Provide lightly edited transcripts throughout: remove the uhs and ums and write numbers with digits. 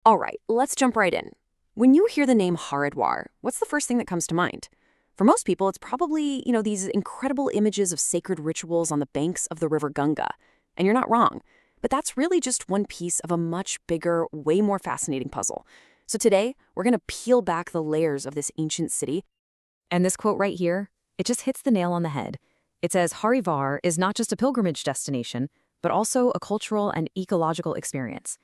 All right, let's jump right in. When you hear the name Haridwar, what's the first thing that comes to mind? For most people, it's probably, these incredible images of sacred rituals on the banks of the river Ganga. And you're not wrong. But that's really just one piece of a much bigger, way more fascinating puzzle. So today, we're going to peel back the layers of this ancient city. And this quote right here, it just hits the nail on the head. It says Haridwar is not just a pilgrimage destination, but also a cultural and ecological experience.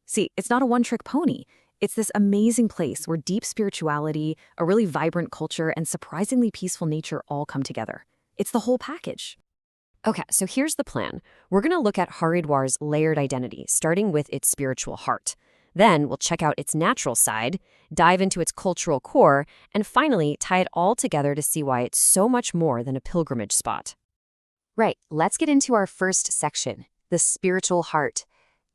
See, it's not a one-trick pony. It's this amazing place where deep spirituality, a really vibrant culture, and surprisingly peaceful nature all come together. It's the whole package. Okay, so here's the plan. We're going to look at Haridwar's layered identity, starting with its spiritual heart. Then we'll check out its natural side, dive into its cultural core, and finally tie it all together to see why it's so much more than a pilgrimage spot. Right, let's get into our first section, the spiritual heart.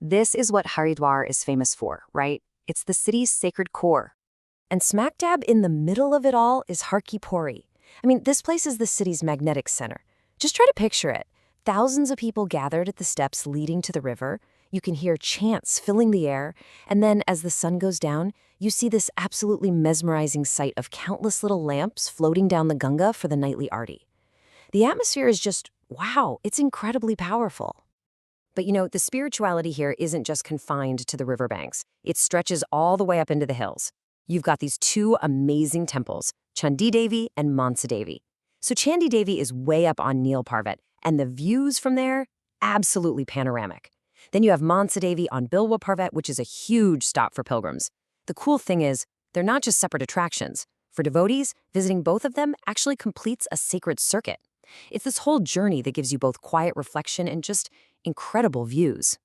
This is what Haridwar is famous for, right? It's the city's sacred core. And smack dab in the middle of it all is Har Ki Pauri. I mean, this place is the city's magnetic center. Just try to picture it. Thousands of people gathered at the steps leading to the river. You can hear chants filling the air. And then as the sun goes down, you see this absolutely mesmerizing sight of countless little lamps floating down the Ganga for the nightly arti. The atmosphere is just, wow, it's incredibly powerful. But the spirituality here isn't just confined to the riverbanks. It stretches all the way up into the hills. You've got these two amazing temples, Chandi Devi and Mansa Devi. So Chandi Devi is way up on Neel Parvat, and the views from there, absolutely panoramic. Then you have Mansa Devi on Bilwa Parvat, which is a huge stop for pilgrims. The cool thing is, they're not just separate attractions. For devotees, visiting both of them actually completes a sacred circuit. It's this whole journey that gives you both quiet reflection and just incredible views.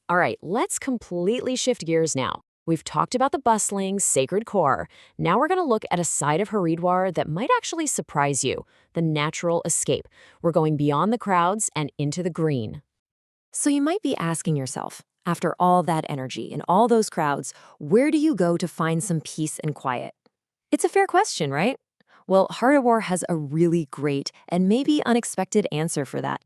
All right, let's completely shift gears now. We've talked about the bustling, sacred core. Now we're going to look at a side of Haridwar that might actually surprise you, the natural escape. We're going beyond the crowds and into the green. So you might be asking yourself, after all that energy and all those crowds, where do you go to find some peace and quiet? It's a fair question, right? Well, Haridwar has a really great and maybe unexpected answer for that.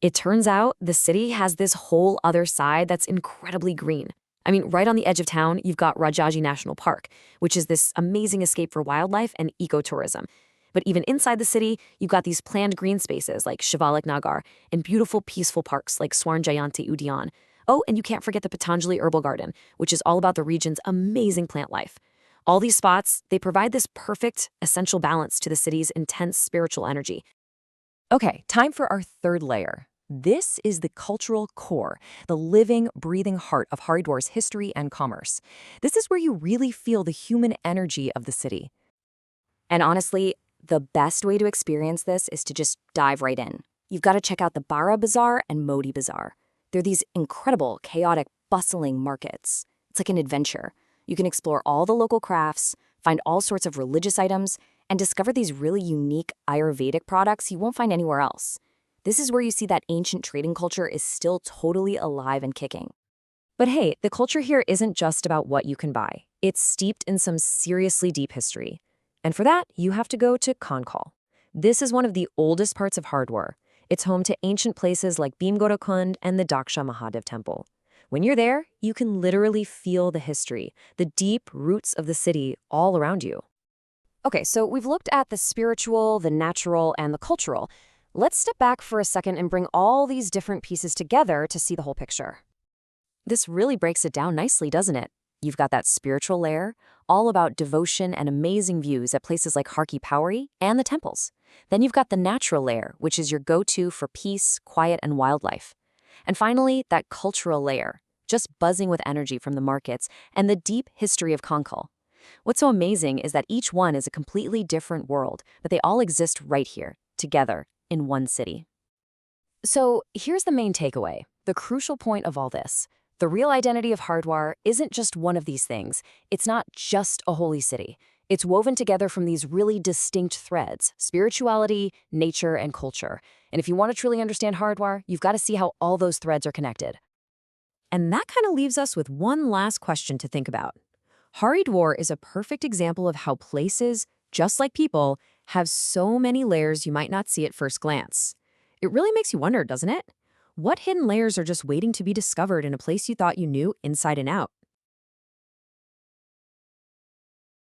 It turns out the city has this whole other side that's incredibly green. I mean, right on the edge of town, you've got Rajaji National Park, which is this amazing escape for wildlife and ecotourism. But even inside the city, you've got these planned green spaces like Shivalik Nagar and beautiful, peaceful parks like Swarn Jayanti Udyan. Oh, and you can't forget the Patanjali Herbal Garden, which is all about the region's amazing plant life. All these spots, they provide this perfect, essential balance to the city's intense spiritual energy. Okay, time for our third layer. This is the cultural core, the living, breathing heart of Haridwar's history and commerce. This is where you really feel the human energy of the city. And honestly, the best way to experience this is to just dive right in. You've got to check out the Bara Bazaar and Modi Bazaar. They're these incredible, chaotic, bustling markets. It's like an adventure. You can explore all the local crafts, find all sorts of religious items, and discover these really unique Ayurvedic products you won't find anywhere else. This is where you see that ancient trading culture is still totally alive and kicking. But hey, the culture here isn't just about what you can buy. It's steeped in some seriously deep history. And for that, you have to go to Kankal. This is one of the oldest parts of Haridwar. It's home to ancient places like Bhimgora Kund and the Daksha Mahadev Temple. When you're there, you can literally feel the history, the deep roots of the city all around you. Okay, so we've looked at the spiritual, the natural, and the cultural. Let's step back for a second and bring all these different pieces together to see the whole picture. This really breaks it down nicely, doesn't it? You've got that spiritual layer, all about devotion and amazing views at places like Har Ki Pauri and the temples. Then you've got the natural layer, which is your go-to for peace, quiet, and wildlife. And finally, that cultural layer, just buzzing with energy from the markets and the deep history of Kankal. What's so amazing is that each one is a completely different world, but they all exist right here, together, in one city. So here's the main takeaway, the crucial point of all this. The real identity of Haridwar isn't just one of these things. It's not just a holy city. It's woven together from these really distinct threads, spirituality, nature, and culture. And if you want to truly understand Haridwar, you've got to see how all those threads are connected. And that kind of leaves us with one last question to think about. Haridwar is a perfect example of how places, just like people, have so many layers you might not see at first glance. It really makes you wonder, doesn't it? What hidden layers are just waiting to be discovered in a place you thought you knew inside and out?